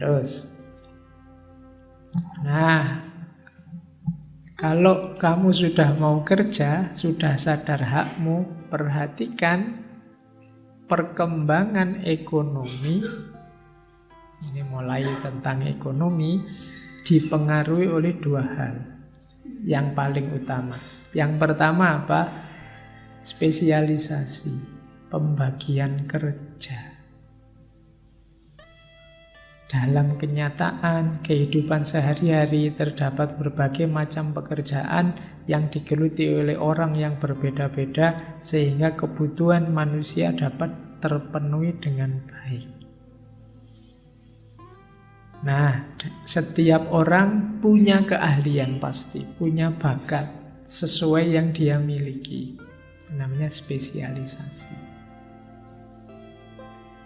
Terus, nah, kalau kamu sudah mau kerja, sudah sadar hakmu, perhatikan perkembangan ekonomi. Ini mulai tentang ekonomi, dipengaruhi oleh dua hal yang paling utama. Yang pertama apa? Spesialisasi, pembagian kerja. Dalam kenyataan kehidupan sehari-hari terdapat berbagai macam pekerjaan yang digeluti oleh orang yang berbeda-beda sehingga kebutuhan manusia dapat terpenuhi dengan baik. Nah, setiap orang punya keahlian pasti, punya bakat sesuai yang dia miliki. Namanya spesialisasi.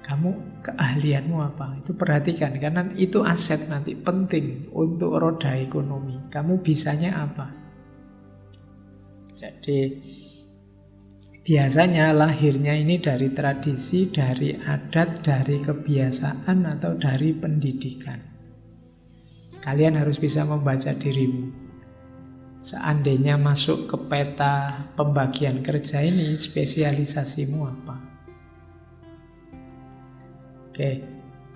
Kamu keahlianmu apa? Itu perhatikan, karena itu aset nanti penting untuk roda ekonomi. Kamu bisanya apa? Jadi biasanya lahirnya ini dari tradisi, dari adat, dari kebiasaan, atau dari pendidikan. Kalian harus bisa membaca dirimu. Seandainya masuk ke peta pembagian kerja ini, spesialisasimu apa? Oke,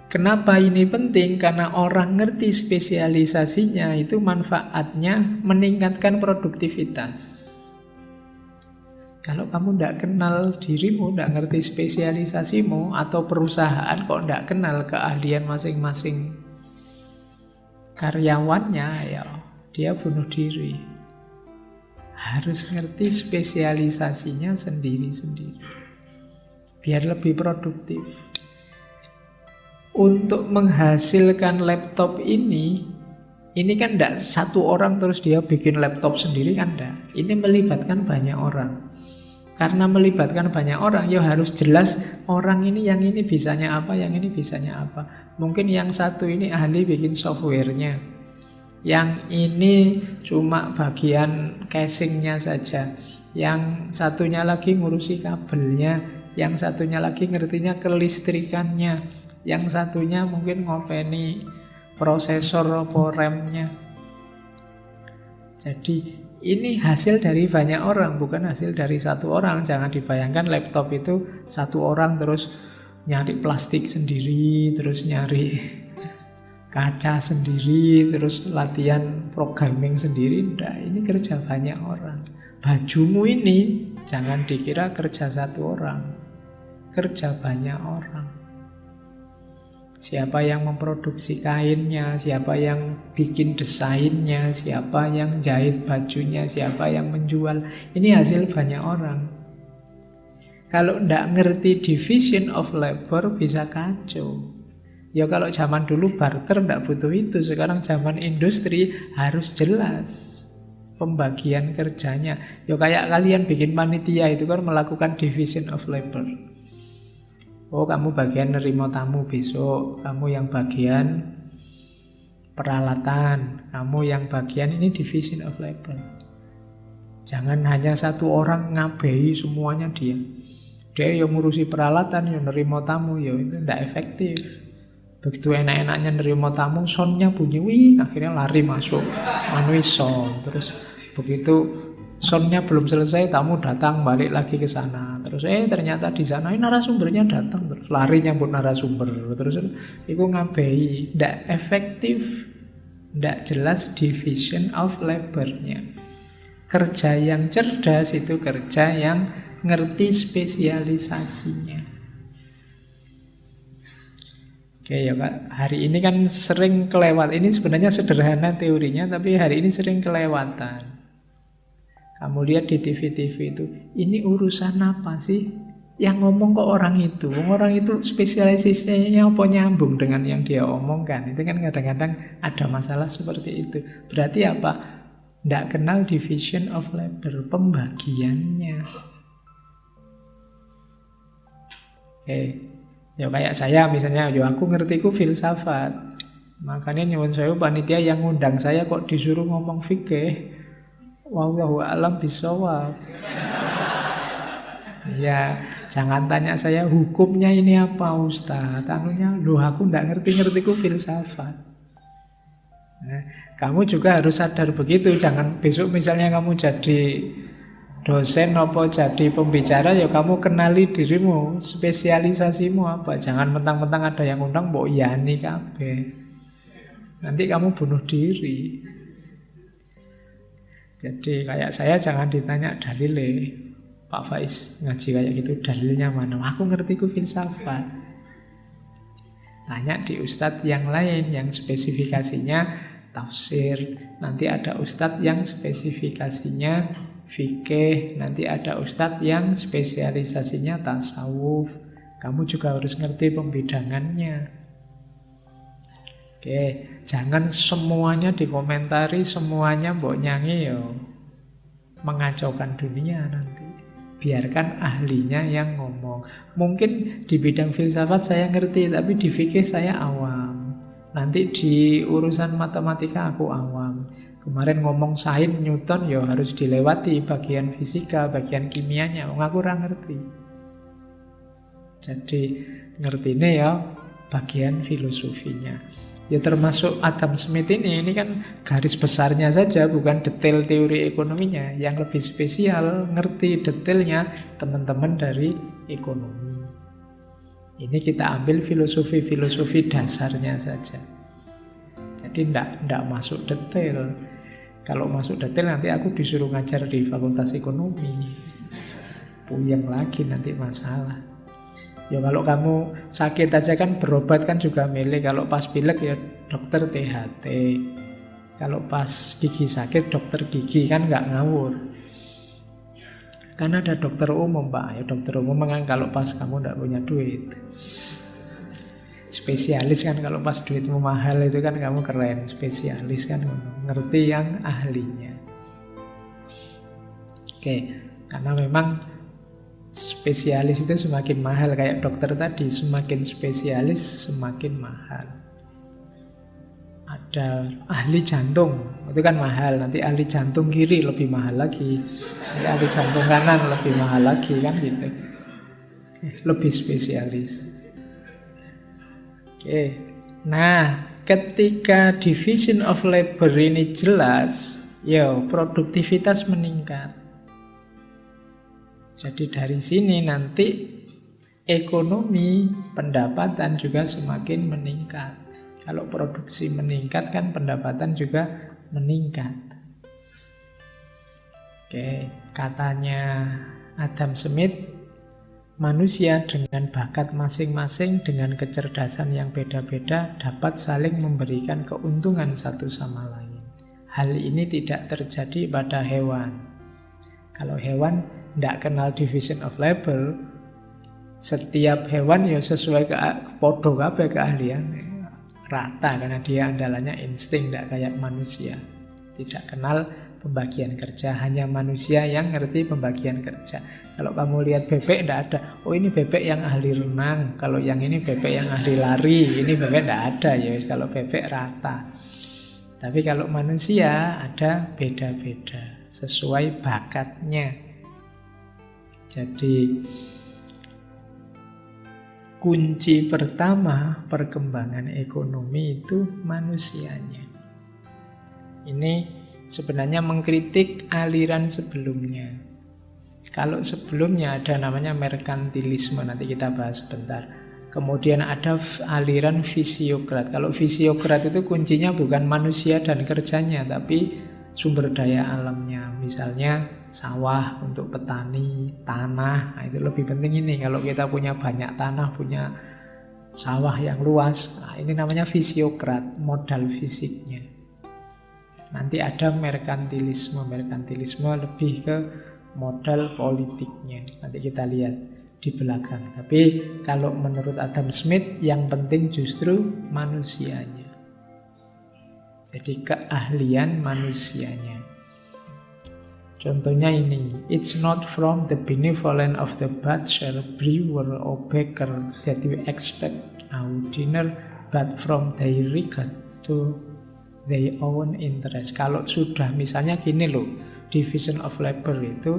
kenapa ini penting? Karena orang ngerti spesialisasinya itu manfaatnya meningkatkan produktivitas. Kalau kamu tidak kenal dirimu, tidak ngerti spesialisasimu, atau perusahaan kok tidak kenal keahlian masing-masing karyawannya, ya dia bunuh diri. Harus ngerti spesialisasinya sendiri-sendiri biar lebih produktif. Untuk menghasilkan laptop ini kan tidak satu orang terus dia bikin laptop sendiri, kan tidak. Ini melibatkan banyak orang. Karena melibatkan banyak orang, ya harus jelas orang ini, yang ini bisanya apa, yang ini bisanya apa. Mungkin yang satu ini ahli bikin softwarenya, yang ini cuma bagian casingnya saja, yang satunya lagi ngurusi kabelnya, yang satunya lagi ngertinya kelistrikannya, yang satunya mungkin ngopeni prosesor atau RAM-nya. Jadi ini hasil dari banyak orang, bukan hasil dari satu orang. Jangan dibayangkan laptop itu satu orang terus nyari plastik sendiri, terus nyari kaca sendiri, terus latihan programming sendiri. Nah, ini kerja banyak orang. Bajumu ini jangan dikira kerja satu orang, kerja banyak orang. Siapa yang memproduksi kainnya, siapa yang bikin desainnya, siapa yang jahit bajunya, siapa yang menjual. Ini hasil banyak orang. Kalau tidak ngerti division of labor bisa kacau. Ya kalau zaman dulu barter tidak butuh itu. Sekarang zaman industri harus jelas pembagian kerjanya. Ya kayak kalian bikin panitia itu kan melakukan division of labor. Oh, kamu bagian nerima tamu besok, kamu yang bagian peralatan, kamu yang bagian ini division of labor. Jangan hanya satu orang ngabehi semuanya dia. Dia yang ngurusi peralatan, yang nerima tamu, ya itu tidak efektif. Begitu enak-enaknya nerima tamu, soundnya bunyi, wih, akhirnya lari masuk manual sound. Terus begitu soundnya belum selesai, tamu datang balik lagi ke sana. Terus ternyata di sana narasumbernya datang, terus lari nyambut narasumber. Terus itu ngabehi, tidak efektif, tidak jelas division of labor-nya. Kerja yang cerdas itu kerja yang ngerti spesialisasinya. Oke ya Pak, hari ini kan sering kelewat. Ini sebenarnya sederhana teorinya, tapi hari ini sering kelewatan. Kamu lihat di TV-TV itu, ini urusan apa sih? Yang ngomong kok orang itu? Orang itu spesialisasinya apa nyambung dengan yang dia omongkan? Itu kan kadang-kadang ada masalah seperti itu. Berarti apa? Tidak kenal division of labor, pembagiannya. Oke, ya kayak saya misalnya, aku ngertiku filsafat. Makanya nyuwun saya panitia yang ngundang saya kok disuruh ngomong fikih. Wallahu a'lam bishawab. Ya, jangan tanya saya hukumnya ini apa Ustaz. Anunya, loh aku nggak ngerti-ngerti ku filsafat. Nah, kamu juga harus sadar begitu. Jangan besok misalnya kamu jadi dosen apa jadi pembicara, ya kamu kenali dirimu, spesialisasimu apa. Jangan mentang-mentang ada yang undang mbok iyani kabeh. Nanti kamu bunuh diri. Jadi kayak saya jangan ditanya dalile. Pak Faiz ngaji kayak gitu, dalilnya mana? Aku ngerti ku filsafat. Tanya di ustadz yang lain yang spesifikasinya tafsir. Nanti ada ustadz yang spesifikasinya fikih. Nanti ada ustadz yang spesialisasinya tasawuf. Kamu juga harus ngerti pembidangannya. Oke, jangan semuanya dikomentari, semuanya mbok nyanyi yo mengacaukan dunia nanti. Biarkan ahlinya yang ngomong. Mungkin di bidang filsafat saya ngerti, tapi di fikih saya awam. Nanti di urusan matematika aku awam. Kemarin ngomong Sain, Newton, ya harus dilewati bagian fisika, bagian kimianya. Aku kurang ngerti. Jadi ngertine ya bagian filosofinya. Ya termasuk Adam Smith ini kan garis besarnya saja, bukan detail teori ekonominya. Yang lebih spesial, ngerti detailnya teman-teman dari ekonomi. Ini kita ambil filosofi-filosofi dasarnya saja. Jadi tidak masuk detail. Kalau masuk detail nanti aku disuruh ngajar di Fakultas Ekonomi. Puyeng lagi nanti masalah. Ya kalau kamu sakit aja kan berobat kan juga milih. Kalau pas pilek ya dokter THT. Kalau pas gigi sakit dokter gigi, kan nggak ngawur. Kan ada dokter umum Pak. Ya dokter umum kan kalau pas kamu nggak punya duit. Spesialis kan kalau pas duitmu mahal itu kan kamu keren. Spesialis kan ngerti yang ahlinya. Oke, karena memang spesialis itu semakin mahal. Kayak dokter tadi, semakin spesialis semakin mahal. Ada ahli jantung, itu kan mahal. Nanti ahli jantung kiri lebih mahal lagi. Nanti ahli jantung kanan lebih mahal lagi, kan gitu. Lebih spesialis. Oke. Nah, ketika division of labor ini jelas, produktivitas meningkat. Jadi dari sini nanti ekonomi, pendapatan juga semakin meningkat. Kalau produksi meningkat kan pendapatan juga meningkat. Oke, katanya Adam Smith, manusia dengan bakat masing-masing, dengan kecerdasan yang beda-beda dapat saling memberikan keuntungan satu sama lain. Hal ini tidak terjadi pada hewan. Kalau hewan tidak kenal division of labor, setiap hewan ya sesuai podo kabeh keahlian rata, karena dia andalannya insting, tidak kayak manusia. Tidak kenal pembagian kerja, hanya manusia yang ngerti pembagian kerja. Kalau kamu lihat bebek tidak ada, oh ini bebek yang ahli renang, kalau yang ini bebek yang ahli lari, ini bebek tidak ada ya. Kalau bebek rata. Tapi kalau manusia ada beda-beda sesuai bakatnya. Jadi kunci pertama perkembangan ekonomi itu manusianya. Ini sebenarnya mengkritik aliran sebelumnya. Kalau sebelumnya ada namanya merkantilisme, nanti kita bahas sebentar. Kemudian ada aliran fisiokrat. Kalau fisiokrat itu kuncinya bukan manusia dan kerjanya, tapi sumber daya alamnya. Misalnya sawah untuk petani, tanah. Nah, itu lebih penting ini. Kalau kita punya banyak tanah, punya sawah yang luas, nah ini namanya fisiokrat, modal fisiknya. Nanti ada merkantilisme. Merkantilisme lebih ke modal politiknya. Nanti kita lihat di belakang. Tapi kalau menurut Adam Smith, yang penting justru manusianya. Jadi keahlian manusianya. Contohnya ini, it's not from the benevolence of the butcher, brewer, or baker that we expect our dinner, but from their regard to their own interest. Kalau sudah misalnya gini loh, division of labor itu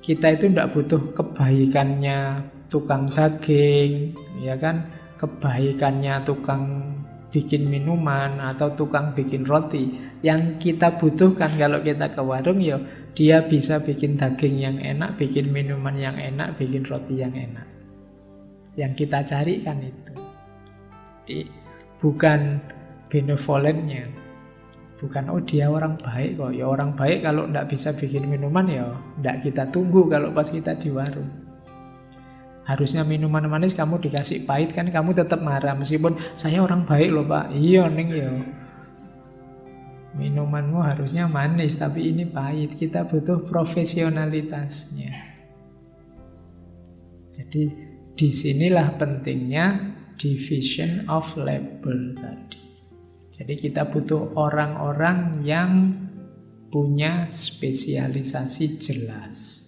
Kita itu tidak butuh kebaikannya tukang daging, ya kan? Kebaikannya tukang bikin minuman atau tukang bikin roti. Yang kita butuhkan kalau kita ke warung, ya dia bisa bikin daging yang enak, bikin minuman yang enak, bikin roti yang enak. Yang kita cari kan itu. Jadi bukan benevolennya, bukan oh dia orang baik kok. Ya orang baik kalau tidak bisa bikin minuman ya tidak kita tunggu kalau pas kita di warung. Harusnya minuman manis kamu dikasih pahit kan kamu tetap marah. Meskipun saya orang baik loh pak. Iya neng ya. Minumanmu harusnya manis tapi ini pahit. Kita butuh profesionalitasnya. Jadi disinilah pentingnya division of labor tadi. Jadi kita butuh orang-orang yang punya spesialisasi jelas.